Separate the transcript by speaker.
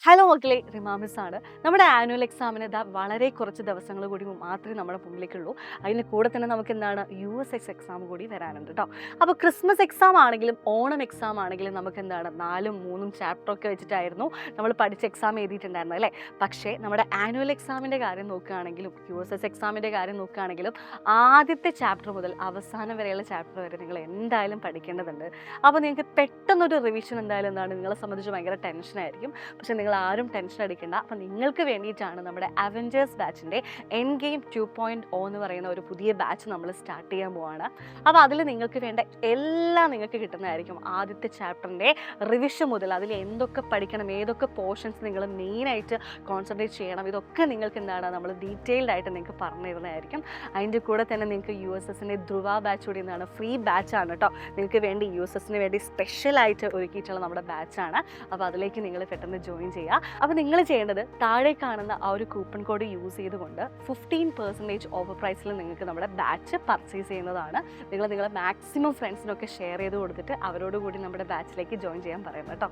Speaker 1: Hello മക്കളെ, റിമാമിസ് ആണ്. നമ്മുടെ ആനുവൽ എക്സാമിന് വളരെ കുറച്ച് ദിവസങ്ങൾ കൂടി മാത്രമേ നമ്മുടെ മുമ്പിലേക്കുള്ളൂ. അതിന് കൂടെ തന്നെ നമുക്ക് എന്താണ് USS എക്സാം കൂടി വരാനുണ്ട് കേട്ടോ. അപ്പോൾ ക്രിസ്മസ് എക്സാം ആണെങ്കിലും ഓണം എക്സാം ആണെങ്കിലും നമുക്ക് എന്താണ് 4ഉം 3ഉം ചാപ്റ്ററൊക്കെ വെച്ചിട്ടായിരുന്നു നമ്മൾ പഠിച്ച എക്സാം എഴുതിയിട്ടുണ്ടായിരുന്നത് അല്ലേ. പക്ഷേ നമ്മുടെ ആനുവൽ എക്സാമിൻ്റെ കാര്യം നോക്കുകയാണെങ്കിലും USS എക്സാമിൻ്റെ കാര്യം നോക്കുകയാണെങ്കിലും ആദ്യത്തെ ചാപ്റ്റർ മുതൽ അവസാനം വരെയുള്ള ചാപ്റ്റർ വരെ നിങ്ങൾ എന്തായാലും പഠിക്കേണ്ടതുണ്ട്. അപ്പോൾ നിങ്ങൾക്ക് പെട്ടെന്നൊരു റിവിഷൻ എന്തായാലും എന്താണ് നിങ്ങളെ സംബന്ധിച്ച് ഭയങ്കര ടെൻഷനായിരിക്കും. പക്ഷേ നിങ്ങൾ ആരും ടെൻഷൻ അടിക്കേണ്ട. അപ്പോൾ നിങ്ങൾക്ക് വേണ്ടിയിട്ടാണ് നമ്മുടെ അവഞ്ചേഴ്സ് ബാച്ചിൻ്റെ എൻ ഗെയിം 2.0 എന്ന് പറയുന്ന ഒരു പുതിയ ബാച്ച് നമ്മൾ സ്റ്റാർട്ട് ചെയ്യാൻ പോവാണ്. അപ്പോൾ അതിൽ നിങ്ങൾക്ക് വേണ്ട എല്ലാം നിങ്ങൾക്ക് കിട്ടുന്നതായിരിക്കും. ആദ്യത്തെ ചാപ്റ്ററിൻ്റെ റിവിഷൻ മുതൽ അതിൽ എന്തൊക്കെ പഠിക്കണം, ഏതൊക്കെ പോർഷൻസ് നിങ്ങൾ മെയിനായിട്ട് കോൺസെൻട്രേറ്റ് ചെയ്യണം, ഇതൊക്കെ നിങ്ങൾക്ക് എന്താണ് നമ്മൾ ഡീറ്റെയിൽഡ് ആയിട്ട് നിങ്ങൾക്ക് പറഞ്ഞു തരുന്നതായിരിക്കും. അതിൻ്റെ കൂടെ തന്നെ നിങ്ങൾക്ക് USSൻ്റെ ധ്രുവ ബാച്ച് കൂടി എന്താണ് ഫ്രീ ബാച്ചാണ് കേട്ടോ. നിങ്ങൾക്ക് വേണ്ടി USSന് വേണ്ടി സ്പെഷ്യലായിട്ട് ഒരുക്കിയിട്ടുള്ള നമ്മുടെ ബാച്ചാണ്. അപ്പോൾ അതിലേക്ക് നിങ്ങൾ പെട്ടെന്ന് ജോയിൻ ചെയ്യുക. അപ്പോൾ നിങ്ങൾ ചെയ്യേണ്ടത് താഴെ കാണുന്ന ആ ഒരു കൂപ്പൺ കോഡ് യൂസ് ചെയ്തുകൊണ്ട് 15% ഓഫർ പ്രൈസിൽ നിങ്ങൾക്ക് നമ്മുടെ ബാച്ച് പർച്ചേസ് ചെയ്യുന്നതാണ്. നിങ്ങളെ മാക്സിമം ഫ്രണ്ട്സിനൊക്കെ ഷെയർ ചെയ്ത് കൊടുത്തിട്ട് അവരോട് കൂടി നമ്മുടെ ബാച്ചിലേക്ക് ജോയിൻ ചെയ്യാൻ പറയുന്നത് കേട്ടോ.